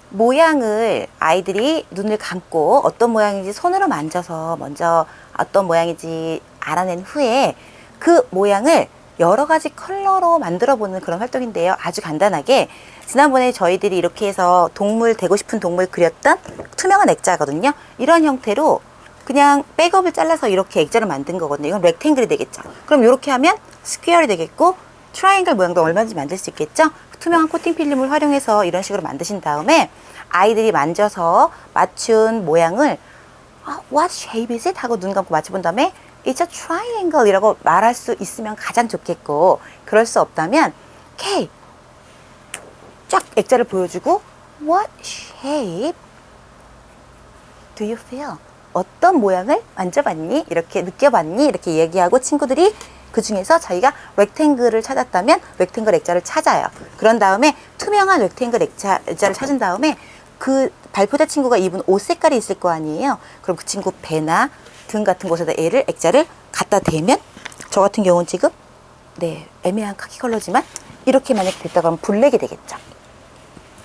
모양을 아이들이 눈을 감고 어떤 모양인지 손으로 만져서 먼저 어떤 모양인지 알아낸 후에 그 모양을 여러 가지 컬러로 만들어 보는 그런 활동인데요. 아주 간단하게 지난번에 저희들이 이렇게 해서 동물, 되고 싶은 동물 그렸던 투명한 액자거든요. 이런 형태로 그냥 백업을 잘라서 이렇게 액자를 만든 거거든요. 이건 렉탱글이 되겠죠. 그럼 이렇게 하면 스퀘어이 되겠고, 트라이앵글 모양도 얼마든지 만들 수 있겠죠. 투명한 코팅 필름을 활용해서 이런 식으로 만드신 다음에 아이들이 만져서 맞춘 모양을 What shape is it? 하고 눈 감고 맞춰본 다음에 It's a triangle 이라고 말할 수 있으면 가장 좋겠고, 그럴 수 없다면 오케이, 쫙 액자를 보여주고 What shape do you feel? 어떤 모양을 만져봤니? 이렇게 느껴봤니? 이렇게 얘기하고 친구들이 그 중에서 자기가 렉탱글을 찾았다면 렉탱글 액자를 찾아요. 그런 다음에 투명한 렉탱글 액자를 찾은 다음에 그 발표자 친구가 입은 옷 색깔이 있을 거 아니에요. 그럼 그 친구 배나 등 같은 곳에다 액자를 갖다 대면, 저 같은 경우는 지금 애매한 카키 컬러지만 이렇게 만약에 됐다고 하면 블랙이 되겠죠.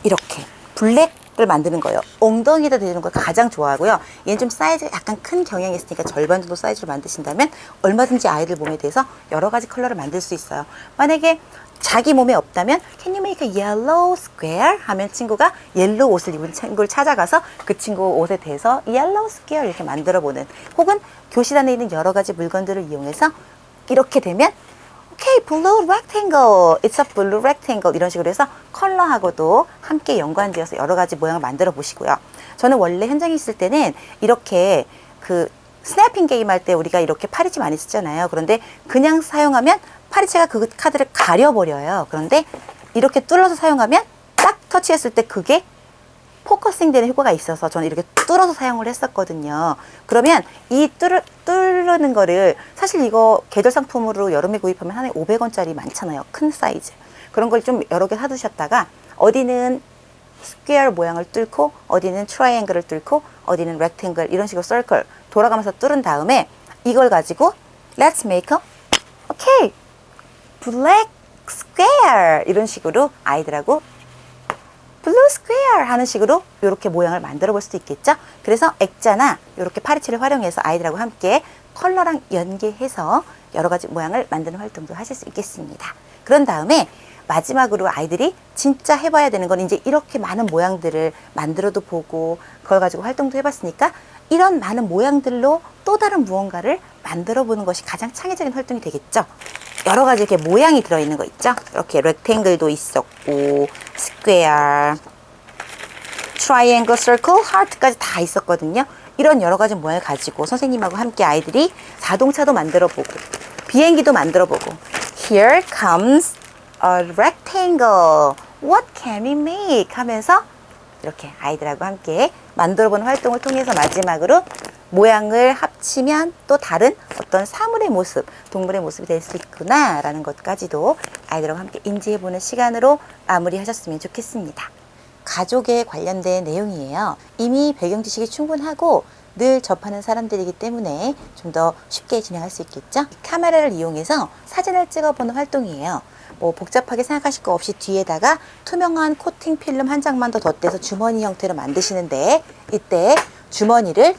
이렇게 블랙을 만드는 거예요. 엉덩이에다 대는 걸 가장 좋아하고요. 얘는 좀 사이즈가 약간 큰 경향이 있으니까 절반 정도 사이즈로 만드신다면 얼마든지 아이들 몸에 대해서 여러 가지 컬러를 만들 수 있어요. 만약에 자기 몸에 없다면 Can you make a yellow square? 하면 친구가 옐로우 옷을 입은 친구를 찾아가서 그 친구 옷에 대해서 yellow square 이렇게 만들어 보는, 혹은 교실 안에 있는 여러 가지 물건들을 이용해서 이렇게 되면 오케이, blue rectangle, it's a blue rectangle 이런 식으로 해서 컬러하고도 함께 연관되어서 여러 가지 모양을 만들어 보시고요. 저는 원래 현장에 있을 때는 이렇게 그 스냅핑 게임 할 때 우리가 이렇게 파리채 많이 쓰잖아요. 그런데 그냥 사용하면 파리채가 그 카드를 가려버려요. 그런데 이렇게 뚫어서 사용하면 딱 터치했을 때 그게 포커싱 되는 효과가 있어서 저는 이렇게 뚫어서 사용을 했었거든요. 그러면 이 뚫는 거를, 사실 이거 계절 상품으로 여름에 구입하면 하나에 500원짜리 많잖아요. 큰 사이즈. 그런 걸 좀 여러 개 사두셨다가 어디는 스퀘어 모양을 뚫고 어디는 트라이앵글을 뚫고 어디는 렉탱글 이런 식으로 서클 돌아가면서 뚫은 다음에 이걸 가지고 Let's make a okay, black square 이런 식으로 아이들하고 블루 스퀘어 하는 식으로 이렇게 모양을 만들어 볼 수도 있겠죠. 그래서 액자나 이렇게 파리채를 활용해서 아이들하고 함께 컬러랑 연계해서 여러 가지 모양을 만드는 활동도 하실 수 있겠습니다. 그런 다음에 마지막으로 아이들이 진짜 해봐야 되는 건, 이제 이렇게 많은 모양들을 만들어도 보고 그걸 가지고 활동도 해봤으니까 이런 많은 모양들로 또 다른 무언가를 만들어 보는 것이 가장 창의적인 활동이 되겠죠. 여러 가지 이렇게 모양이 들어있는 거 있죠. 이렇게 렉탱글도 있었고, 스퀘어, 트라이앵글, 서클, 하트까지 다 있었거든요. 이런 여러 가지 모양을 가지고 선생님하고 함께 아이들이 자동차도 만들어 보고 비행기도 만들어 보고 Here comes a rectangle. What can we make? 하면서 이렇게 아이들하고 함께 만들어 보는 활동을 통해서 마지막으로 모양을 합치면 또 다른 어떤 사물의 모습, 동물의 모습이 될 수 있구나 라는 것까지도 아이들과 함께 인지해보는 시간으로 마무리하셨으면 좋겠습니다. 가족에 관련된 내용이에요. 이미 배경 지식이 충분하고 늘 접하는 사람들이기 때문에 좀 더 쉽게 진행할 수 있겠죠. 카메라를 이용해서 사진을 찍어보는 활동이에요. 뭐 복잡하게 생각하실 거 없이 뒤에다가 투명한 코팅 필름 한 장만 더 덧대서 주머니 형태로 만드시는데, 이때 주머니를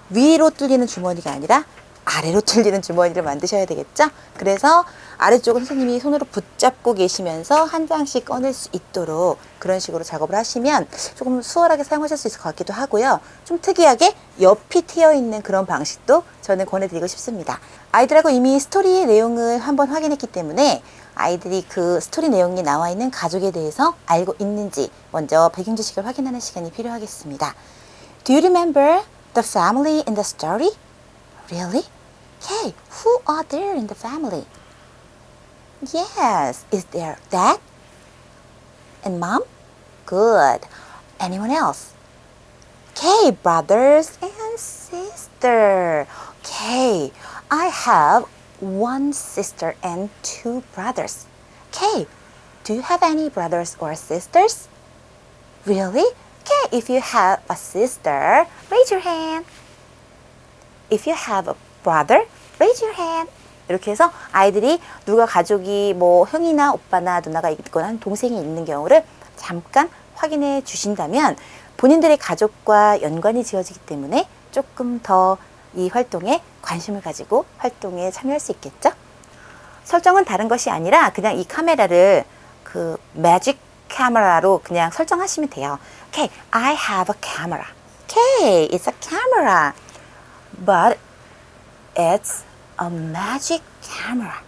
위로 뚫리는 주머니가 아니라 아래로 뚫리는 주머니를 만드셔야 되겠죠. 그래서 아래쪽은 선생님이 손으로 붙잡고 계시면서 한 장씩 꺼낼 수 있도록 그런 식으로 작업을 하시면 조금 수월하게 사용하실 수 있을 것 같기도 하고요. 좀 특이하게 옆이 트여 있는 그런 방식도 저는 권해드리고 싶습니다. 아이들하고 이미 스토리의 내용을 한번 확인했기 때문에 아이들이 그 스토리 내용이 나와 있는 가족에 대해서 알고 있는지 먼저 배경 지식을 확인하는 시간이 필요하겠습니다. Do you remember the family in the story? Really? Okay, who are there in the family? Yes, is there dad and mom? Good. Anyone else? Okay, brothers and sister. Okay, I have one sister and two brothers. Okay, do you have any brothers or sisters? Really? Okay, if you have a sister, raise your hand. If you have a brother, raise your hand. 이렇게 해서 아이들이 누가 가족이 뭐 형이나 오빠나 누나가 있거나 동생이 있는 경우를 잠깐 확인해 주신다면 본인들의 가족과 연관이 지어지기 때문에 조금 더 이 활동에 관심을 가지고 활동에 참여할 수 있겠죠? 설정은 다른 것이 아니라 그냥 이 카메라를 그 매직 카메라로 그냥 설정하시면 돼요. Okay, I have a camera. Okay, it's a camera. But it's a magic camera.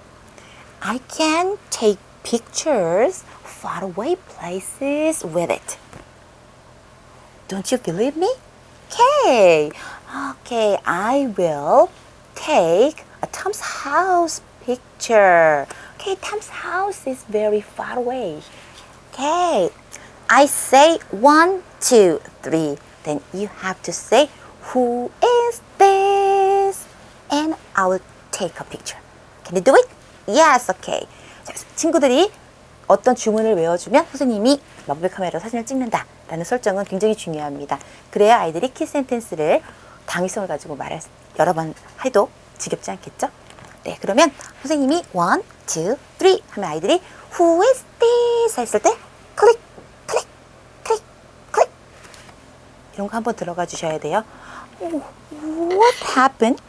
I can take pictures far away places with it. Don't you believe me? Okay, okay, I will take a Tom's house picture. Okay, Tom's house is very far away. Okay, I say 1, 2, 3. Then you have to say, who is this? And I will take a picture. Can you do it? Yes, okay. 자, 친구들이 어떤 주문을 외워주면 선생님이 마법의 카메라로 사진을 찍는다 라는 설정은 굉장히 중요합니다. 그래야 아이들이 키 센텐스를 당위성을 가지고 말을 여러 번 해도 지겹지 않겠죠? 네, 그러면 선생님이 1, 2, 3 하면 아이들이 Who is this? 했을 때 클릭, 클릭, 클릭, 클릭 이런 거 한번 들어가 주셔야 돼요. What happened?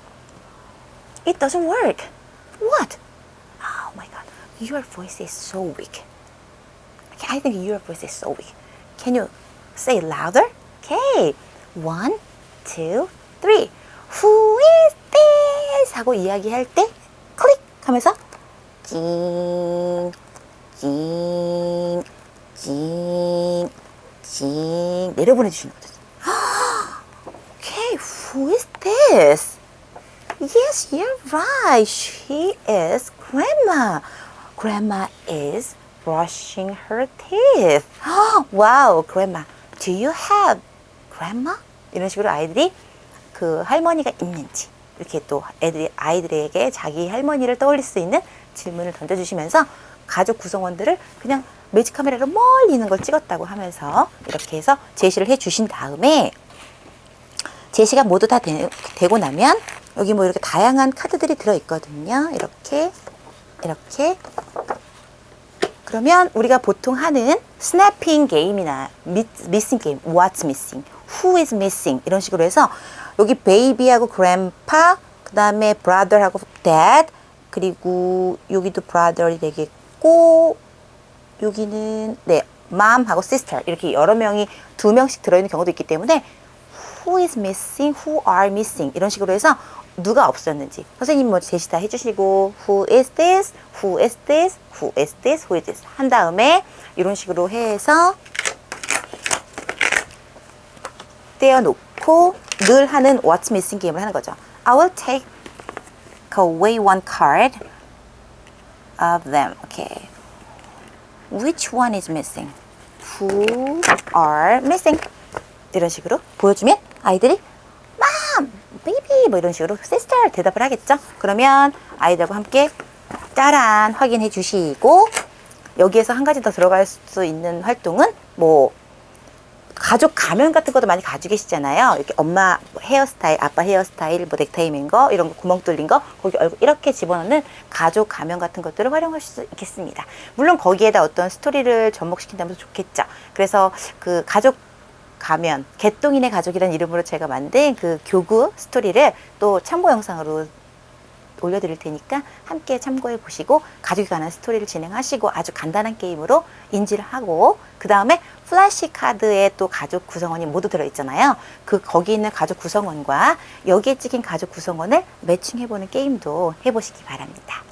It doesn't work. What? Oh my God, your voice is so weak. I think your voice is so weak. Can you say louder? Okay. 1, 2, 3. Who is this? 하고 이야기할 때 클릭 하면서 찡, 찡, 찡, 찡 내려보내주시는 거죠. Okay, who is this? Yes, you're right. She is Grandma. Grandma is brushing her teeth. Wow, Grandma. Do you have Grandma? 이런 식으로 아이들이 그 할머니가 있는지 이렇게 또 아이들에게 자기 할머니를 떠올릴 수 있는 질문을 던져주시면서 가족 구성원들을 그냥 매직 카메라로 멀리 있는 걸 찍었다고 하면서 이렇게 해서 제시를 해주신 다음에 제시가 모두 다 되고 나면 여기 뭐 이렇게 다양한 카드들이 들어있거든요. 이렇게 그러면 우리가 보통 하는 스냅핑 게임이나 미싱 게임, what's missing, who is missing 이런 식으로 해서 여기 baby하고 grandpa, 그 다음에 brother하고 dad, 그리고 여기도 brother이 되겠고 여기는 네 mom하고 sister 이렇게 여러 명이 2명씩 들어있는 경우도 있기 때문에 who is missing, who are missing 이런 식으로 해서 누가 없었는지 선생님 뭐 제시 다 해주시고 who is this, who is this, who is this, who is this 한 다음에 이런 식으로 해서 떼어놓고 늘 하는 what's missing 게임을 하는 거죠. I will take away one card of them. Okay. Which one is missing? Who are missing? 이런 식으로 보여주면 아이들이 Mom, baby 뭐 이런 식으로 sister 대답을 하겠죠. 그러면 아이들과 함께 짜란 확인해 주시고 여기에서 한 가지 더 들어갈 수 있는 활동은 뭐 가족 가면 같은 것도 많이 가지고 계시잖아요. 이렇게 엄마 헤어스타일, 아빠 헤어스타일, 뭐 넥타이 맨 거, 이런 거 구멍 뚫린 거, 거기 얼굴 이렇게 집어넣는 가족 가면 같은 것들을 활용하실 수 있겠습니다. 물론 거기에다 어떤 스토리를 접목시킨다면 좋겠죠. 그래서 그 가족 가면, 개똥이네 가족이라는 이름으로 제가 만든 그 교구 스토리를 또 참고 영상으로 올려드릴 테니까 함께 참고해 보시고 가족에 관한 스토리를 진행하시고 아주 간단한 게임으로 인지를 하고 그 다음에 플래시 카드에 또 가족 구성원이 모두 들어있잖아요. 거기 있는 가족 구성원과 여기에 찍힌 가족 구성원을 매칭해보는 게임도 해보시기 바랍니다.